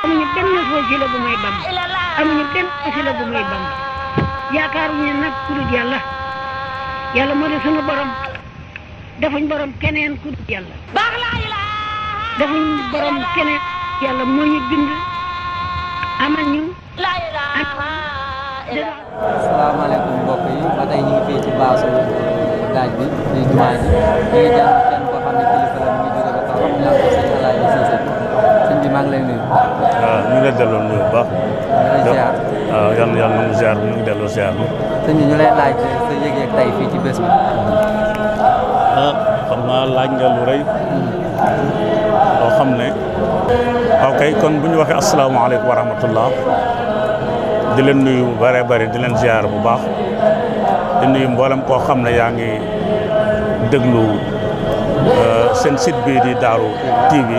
amuñu benn wasila bu may Bamba amuñu benn wasila bu may Bamba yaakaaruñu nag ku dul yàlla yàlla moo di sunu borom defuñ borom keneen ku dul yàlla defuñ borom keneen yàlla moo ñu bind amal ñu asalaamaaleykum mbokk yi ba tey ñu ngi fii ci baasu gaaj bi ci jumaa ji ñu ngi jàng kenn koo xam ne kilifa la mu ngi jóge ba kaw ñu naan ko sëñ Alaaji Siise sëñ bi maa ngi lay nuyu. waaw ñu ngi lay delloo nuyu bu baax. ziar waaw yàlla na mu ziar ñu ngi delloo ziar bi. sëñ bi ñu lay laaj sa yëg-yëg tey fii ci bés bi. xam naa laaj nga lu rëy. loo xam ne. ok kon bu ñu waxee asalaamaaleykum wa rahmatullah di leen nuyu bu bëree bëri di leen ziar bu baax di nuyu mboolem koo xam ne yaa ngi déglu seen site bii di Darou TV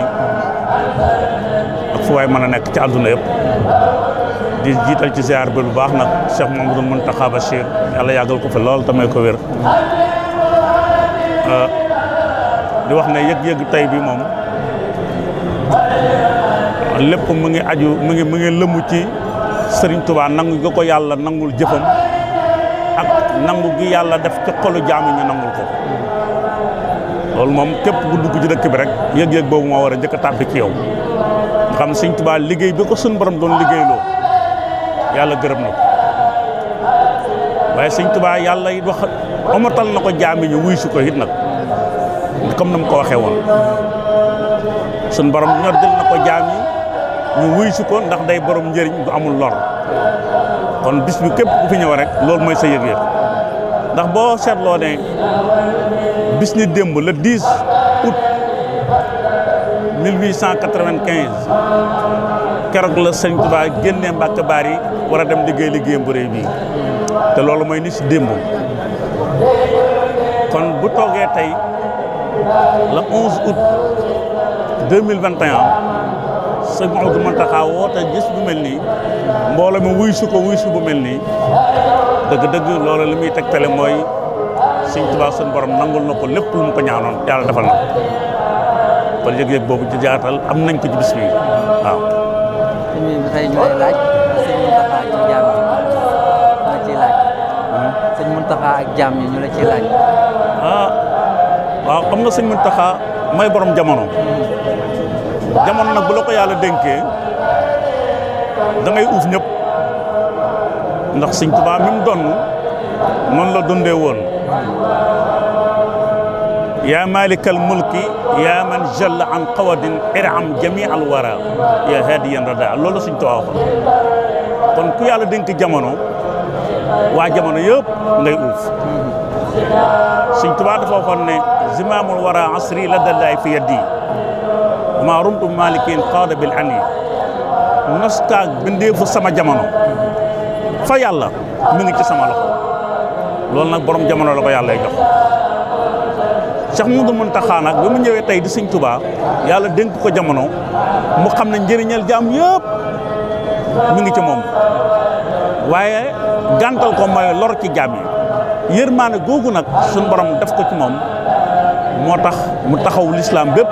ak fu waay mën a nekk ci àdduna yëpp di jiital ci ziar bi bu baax nag Cheikh Mouhamadoul Mountakha Bachir yàlla yàggal ko fi lool tamay ko wér di wax ne yëg-yëg tey bi moom lépp mu ngi aju mu ngi lëmu ci Sëriñ Tuubaa nangu gi ko yàlla nangul jëfam ak nangu gi yàlla def ci xolu jaami ñu nangul ko loolu moom képp ku dugg ci dëkk bi rek yëg-yëg boobu moo war a njëkk a tàbbi ci yow nga xam Sëriñ Tuubaa liggéey bi ko suñ borom doon liggéeyloo yàlla gërëm na ko waaye Sëriñ Tuubaa yàlla it wax omatal na ko jaami ñu wuy si ko it nag comme na mu ko waxee woon suñ borom ñoddil na ko jaami ñu wuy si ko ndax day borom njëriñ du amul lor kon bis bi képp ku fi ñëw rek loolu mooy sa yëg-yëg ndax boo seetloo ne bis ni démb le 10 août 1895 keroog la Sëñ Tuubaa génnee Mbàkke Baari war a dem liggéeyam bu rëy bii te loolu mooy ni si démb kon bu toogee tey le 11 août 2021 Sëñ Mouhamadoul Mountakha woote gis bu mel nii mbooloo mi wuy su ko wuy su bu mel nii dëgg-dëgg loolu li muy tegtale mooy Sëñ Tuubaa suñu borom nangul na ko lépp lu mu ko ñaanoon yàlla defal na kon yëg-yëg boobu ci jaatal am nañ ko ci bis bi waaw. sëñ bi tey ñu lay laaj sëñ Mountakha ci jaam yi ñu la ciy laaj. sëñ Mountakha ak jaam yi ñu la ciy laaj. waaw xam nga Sëñ Mountakha mooy borom jamono. jamono nag bu la ko yàlla dénkee da ngay uuf ñëpp ndax Sëñ Tuubaa mi mu donn noonu la dundee woon yaa malikal mulki yaa man jalla an qawadin iram jami al wara yaa hadiyan rada loolu Sëñ Tuubaa waxoon kon ku yàlla dénk jamono waa jamono yëpp ngay uuf Sëñ Tuubaa dafa waxoon ne zimaamul wara asri la dallaay fi yaddi maa rumtu malikin qaada bil ani noskaag bindeefu sama jamono fa yàlla mi ngi ci sama loxo loolu nag borom jamono la ko yàlla jox Cheikh Mouhamadoul Mountakha nag bi mu ñëwee tey di Sëñ Tuubaa yàlla dénk ko jamono mu xam ne njëriñal jaam yëpp mi ngi ci moom waaye gàntal ko mooy lor ci jaam yi yërmaane googu nag suñu borom def ko ci moom moo tax mu taxaw lislaam bépp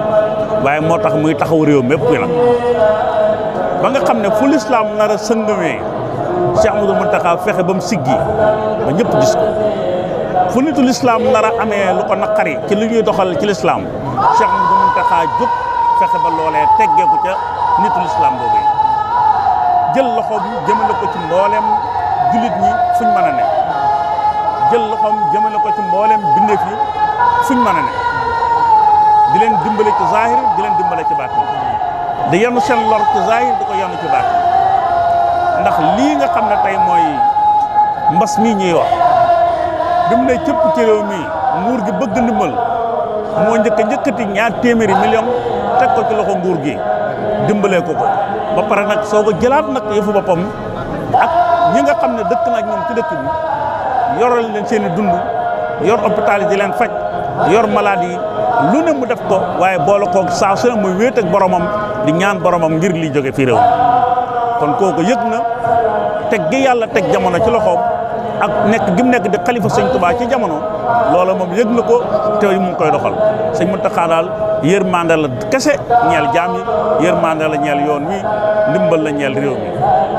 waaye moo tax muy taxaw réew mépp nag ba nga xam ne fu lislaam nar a sëngamee Cheikh Mouhamadoul Mountakha fexe ba mu siggi ba ñëpp gis ko fu nitu lislaam nar a amee lu ko naqari ci li ñuy doxal ci lislaam Cheikh Mouhamadoul Mountakha jóg fexe ba loolee teggeeku ca nitu lislaam boobu jël loxoom jëmale ko ci mboolem jullit ñi fuñ mën a ne jël loxoom jëmale ko ci mboolem bindeef yi fuñ mën a ne di leen dimbale ci zahir di leen dimbale ci baatin di yenu seen lor ci zahir di ko yenu ci baatin ndax lii nga xam ne tey mooy mbas mii ñuy wax bi mu ne cëpp ci réew mii nguur gi bëgg ndimbal moo njëkkati ñaar téeméeri million teg ko ci loxo nguur gi dimbalee ko ba pare nag soo ko jëlaat nag yëfu boppam ak ñi nga xam ne dëkk na ak ñoom ci dëkk bi yoral leen seen i dund yor hôpital yi di leen faj yor malade yi lu ne mu def ko waaye boole koog saa su ne muy wéet ak boromam di ñaan boromam ngir li jóge fii réew kon kooku yëg na teg gi yàlla teg jamono ci loxoom ak nekk gi mu nekk di xalifa Sëñ Tuubaa ci jamono loola moom yëg na ko te mu ngi koy doxal sëñ Muntaxa daal yërmande la kese ñeel jaam yi yërmande la ñeel yoon wi ndimbal la ñeel réew mi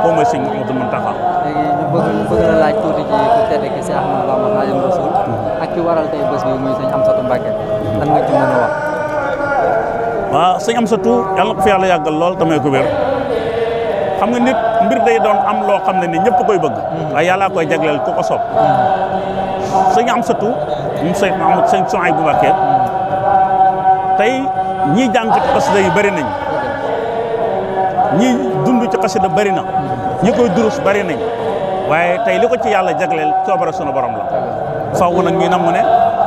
koo mooy sëñ Mouhamadou Muntaxa. léegi ñu bëgg la laaj tuuti ci ku tedd ki si Ahmadou Bamba Xaadimu Rasuul ak ki waral tey bés bi muy sëñ Amsatou Mbacké lan nga ci mën a wax. waaw sëñ Amsatou yàlla ko fi yàlla yàggal lool tamay ko wér xam nga nit mbir day doon am loo xam ne ni ñëpp koy bëgg waaye yàllaa koy jagleel ku ko soob sëñ Amsatou moom sëñ Mahamad sëñ Souhaïbou Mbacké tey ñii jàng ci xasida yi bëri nañ ñii dund ci xasida bëri na ñi koy durus bëri nañ waaye tey li ko ci yàlla jagleel coobare sunu borom la faw nag ñi nam mu ne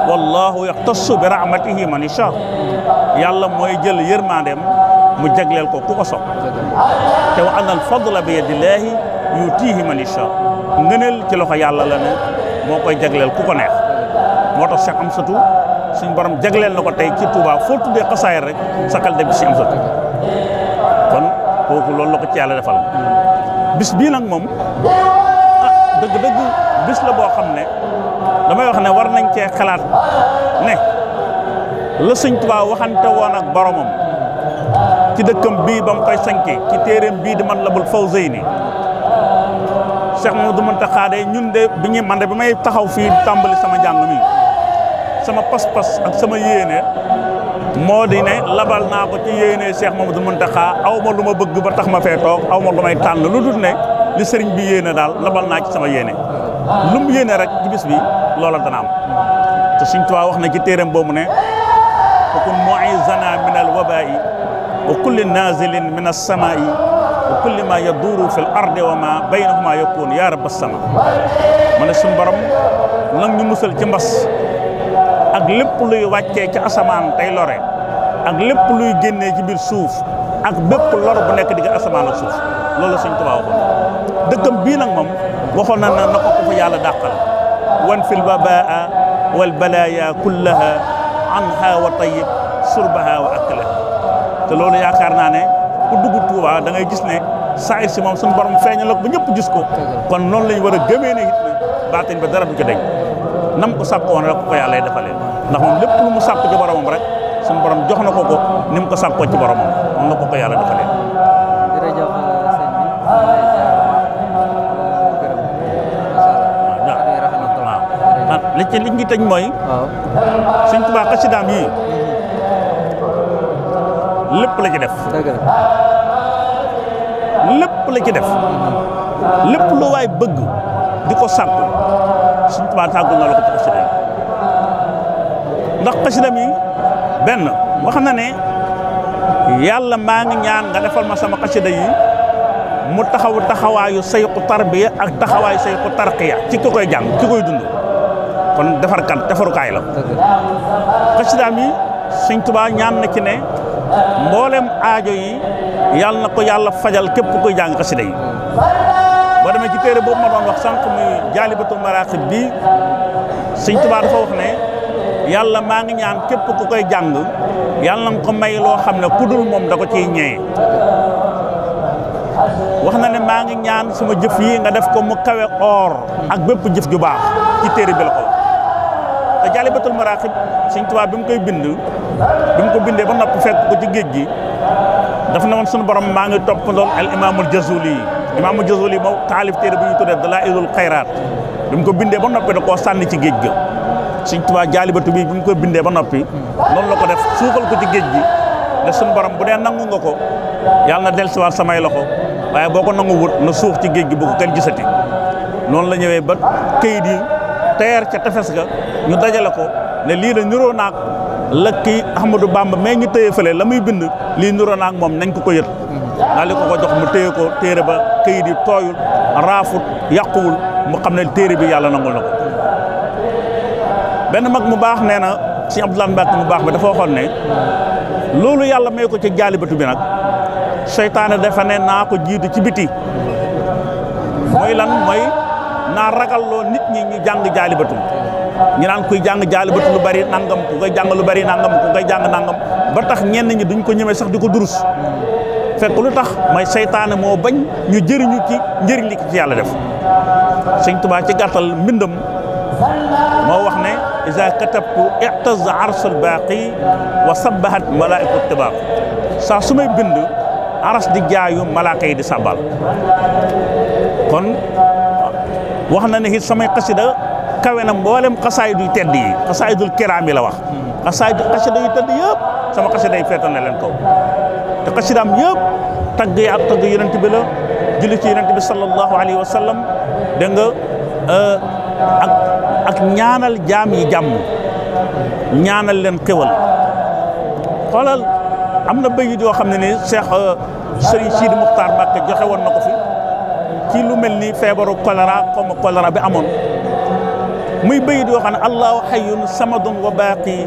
wallahu yaxtassu bi rahmatihi man yasha yàlla mooy jël yërmandeem mu jagleel ko ku ko sopp te wa anna al fadla bi yadillahi yutihi man yasha ngëneel ci loxo yàlla la ne moo koy jagleel ku ko neex moo tax Cheikh Amsatou suñ borom jagleel na ko tey ci Touba foo tuddee xasaayir rek sakal dem bi Cheikh Amsatou kon kooku loolu la ko ci yàlla defal bis bii nag moom dëgg-dëgg bis la boo xam ne damay wax ne war nañ cee xalaat ne la sëñ Touba waxante woon ak boromam ci dëkkam bii ba mu koy sañke ci téeréem bii di Matlabul Fawzayni Cheikh Mouhamadou Mountakha de ñun de bi ñuy man de bi may taxaw fii tàmbali sama njàng mi sama pas-pas ak sama yéene moo di ne labal naa ko ci yéene Cheikh Mouhamadou Mountakha aw ma lu ma bëgg ba tax ma fee toog aw ma lu may tànn lu dul ne li sëriñ bi yéene daal labal naa ci sama yéene lu mu yéene rek ci bis bi loola dana am te Sëriñ Tuubaa wax na ci téeréem boobu ne fakun mu'izana min al waba'i wa kulli nazilin min as-sama'i wa kulli ma yaduru fil ardi wa ma baynahuma yakun ya rabbas sama ma ne suñu borom nag ñu musal ci mbas ak lépp luy wàccee ci asamaan tey lore ak lépp luy génnee ci biir suuf ak bépp lor bu nekk digg asamaan ak suuf loolu Sëriñ Tuubaa waxoon dëkkam bii nag moom waxoon na na ko fa yàlla dàqal wan fil wabaa wal balaya kullaha anha wa tayyib surbaha wa aklaha te loolu yaakaar naa ne ku dugg Touba da ngay gis ne saayir si moom suñu borom feeñal la ko ba ñëpp gis ko kon noonu lañ war a gëmee ne it ne baatin ba dara du ci deñ nam ko sàkk woon rek ko yàlla defalee ndax moom lépp lu mu sàkk ci boromam rek suñu borom jox na ko ni mu ko sàkkoo ci boromam moom la ko yàlla defalee. jërëjëf sëñ bi. li ci liñ ci tëj mooy. waaw Sëñ Tuubaa xasidaam yii lépp la ci def. dëgg la. lépp la ci def. lépp lu waay bëgg di ko sàkku Sëñ Tuubaa tàggul na la ko ci xasida yi ndax xasidaam yi benn wax na ne yàlla maa ngi ñaan nga defal ma sama xasida yi mu taxaw taxawaayu sayxu tarbiya ak taxawaayu sayxu tarqiya ci ki koy jàng ci koy dund kon defarukaay la xasidaam yi Sëñ Tuubaa ñaan na ci ne mboolem aajo yi yàlla na ko yàlla fajal képp koy jàng xasida yi boo demee ci téere boobu ma doon wax sànq muy Jaalibatul Maraaxib bi Sëñ Tuubaa dafa wax ne yàlla maa ngi ñaan képp ku koy jàng yàlla na ko may loo xam ne ku dul moom da ko ciy ñee wax na ne maa ngi ñaan sama jëf yi nga def ko mu kawe or ak bépp jëf ju baax ci téere bi la ko te Jaalibatul Maraaxib Sëñ Tuubaa bi mu koy bind bi mu ko bindee ba noppi fekk ko ci géej gi daf na woon sunu borom maa ngi toppandoon al imaamul Jazuli imaamul Jazuli moo taalif téere bi ñu tuddee Dalaa'ilul Xayraat bi mu ko bindee ba noppi da koo sànni ci géej ga Sëñ Tuubaa jaalibatu bi mu ko bindee ba noppi noonu la ko def suuxal ko ci géej gi ne sunu borom bu dee nangu nga ko yàlla na dellusiwaat samay loxo waaye boo ko nangu wut na suux ci géej gi bu ko kenn gisati noonu la ñëwee ba këyit yi teer ca tefes ga ñu dajale ko ne lii la niroo naag la kii Ahmadou Bamba mais ñu téye fële la muy bind lii niroo naag moom nañ ko yët daal di ko jox mu téye ko téere ba këyit yi tooyul raafut yàquwul mu xam ne téere bi yàlla nangul na ko benn mag mu baax nee na Sëñ Abdoulaye Mbacke mu baax bi dafa waxoon ne loolu yàlla may ko ci jaalibatu bi nag seytaane dafa ne naa ko jiitu ci biti mooy lan mooy naa ragalloo nit ñi ñu jàng jaalibatu ñu naan kuy jàng jaalibatu lu bari nangam ku koy jàng lu bari nangam ku koy jàng nangam ba tax ñenn ñi duñ ko ñemee sax di ko durus fekk lu tax mooy seytaane moo bañ ñu jëriñu ci njëriñ li ci yàlla def Sëñ Tuubaa ci gàttal mbindam moo wax ne iza katabtu i'tazza arsul baaqi wa sabbahat malaa'ikatu tibaaq saa su may bind aras di jaayu malaaka yi di sabal kon wax na ne it samay xasida kawe na mboolem xasaayidul tedd yi xasaayidul kiraam yi la wax xasida yu tedd yëpp sama xasida yi feetal na leen kaw te xasidaam yëpp tagg yi ak tagg yonent bi la julli ci yonent bi sallallahu alayhi wa sallam dégg nga ak ñaanal jaam yi jàmm ñaanal leen xéwal xoolal am na bayit yoo xam ne ni Cheikh Serigne Sidi Muxtaar Mbàkke joxe woon na ko fi ci lu mel ni feebaru choléra bi amoon muy bayit yoo xam ne allahu hayyun samadun wa baaqi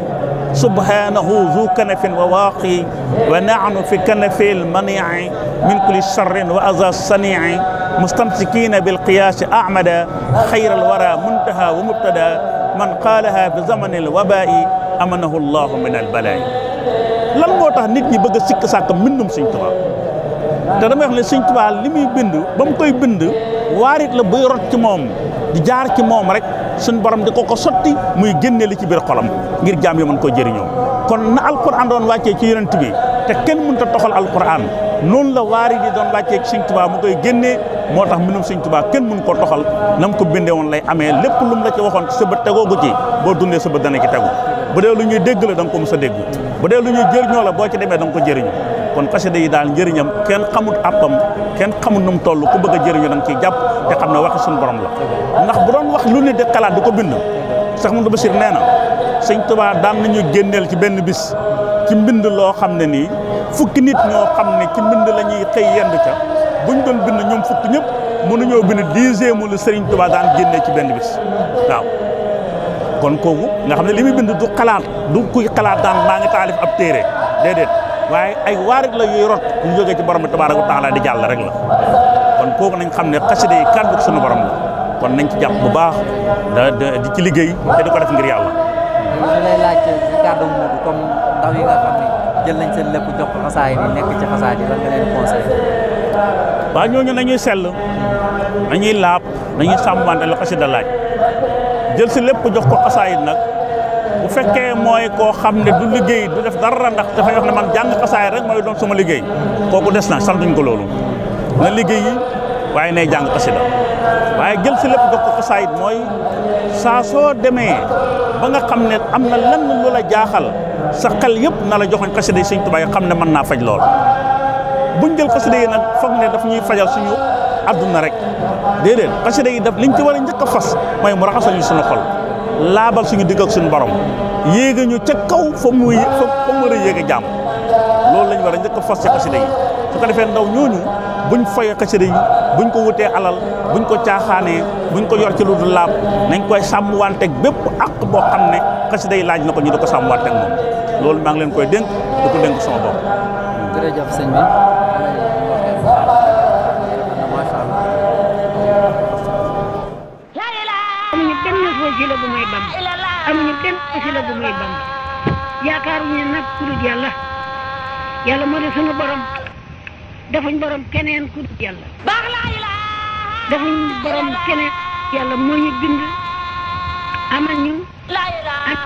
subhanahu zu kanafin wa waaqi wa nahnu fi kanafil manii min kulli sharrin wa aza sanii mustamsikina bil qiyaasi ahmada xayral wara muntaha wa mubtada man qaalaha bi zamanil wabai amanahu llahu min al balaa'i lan moo tax nit ñi bëgg a sikk sàkk mbindum Sëñ Tuubaa te damay wax ne Sëñ Tuubaa li muy bind ba mu koy bind waarit la buy rot ci moom di jaar ci moom rek suñ borom di ko sotti muy génne li ci biir xolam ngir jaam yi mën koo jëriñoo kon na alquran doon wàccee ci yonent bi te kenn mënut a toxal alquran noonu la waarit yi doon wàccee ci Sëñ Tuubaa mu koy génnee moo tax mbindum Sëñ Tuubaa kenn mën koo toxal na mu ko bindee woon lay amee lépp lu mu la ci waxoon ci sa bët tegoogu ci boo dundee sa bët dana ci tegu bu dee lu ñuy dégg la da nga ko mës a dégg bu dee lu ñuy jëriñoo la boo ci demee da nga ko jëriñu kon xasida yi daal njëriñam kenn xamut àppam kenn xamut nu mu toll ku bëgg a jëriñu da nga ciy jàpp te xam ne waxi suñu borom la ndax bu doon wax lu ne di xalaat di ko bind Cheikh Mouhamadou Bachir nee na Sëñ Tuubaa daan nañu génneel ci benn bis ci mbind loo xam ne nii fukki nit ñoo xam ne ci mbind la ñuy xëy yendu ca buñ doon bind ñoom fukki ñëpp mënuñoo bind 10e lu Sëriñ Tuubaa daan génnee ci benn bis waaw kon kooku nga xam ne li muy bind du xalaat du kuy xalaat daan maa ngi taalif ab téere déedéet waaye ay waarit la yuy rot ñu jógee ci borom bi tabaaraka wa taala di jàll rek la kon kooku nañ xam ne xasida yi kàddu suñu borom la kon nañ ci jàpp bu baax di ci liggéey te di ko def ngir yàlla. ñu lay laaj ci kàddu Modou comme ndaw yi nga xam ne jël nañ seen lépp jox ko xasaay yi nekk ci xasaay yi lan nga leen conseillé. waaw ñooñu nañuy sell nañuy laab nañuy sàmmante lu xasida laaj jël si lépp jox ko xasaayit nag bu fekkee mooy koo xam ne du liggéey du def dara ndax dafay wax ne man jàng xasaayit rek mooy doon sama liggéey kooku des na santuñ ko loolu na liggéey yi waaye nay jàng xasida waaye jël si lépp jox ko xasaayit mooy saa soo demee ba nga xam ne am na lenn lu la jaaxal sa xel yëpp na la joxoñ xasida yi Sëñ Tuubaa yi xam ne mën naa faj lool buñ jël xasida yi nag foog ne daf ñuy fajal suñu adduna rek déedéet xasida yi daf liñ ci war a njëkk a fas mooy mu raxasal ñu suñu xol laabal suñu digg ak suñu borom yéega ñu ca kaw fa mu war a yéega jàmm loolu lañ war a njëkk a fas ci xasida yi su ko defee ndaw ñooñu buñ foyee xasida yi buñ ko wutee alal buñ ko caaxaanee buñ ko yor ci lu dul laab nañ koy sàmmwanteeg bépp àq boo xam ne xasida yi laaj na ko ñu di ko sàmmwanteeg moom loolu maa ngi leen koy dénk di ko dénk sama bopp. jërëjëf sëñ bi. amuñu benn wasila bu muy bam amuñu benn wasila bu muy bam yaakaaruñu nag ku dul yàlla yàlla moo di sunu borom defuñ borom keneen ku dul yàlla defuñ borom keneen yàlla moo ñu bind amal ñu ak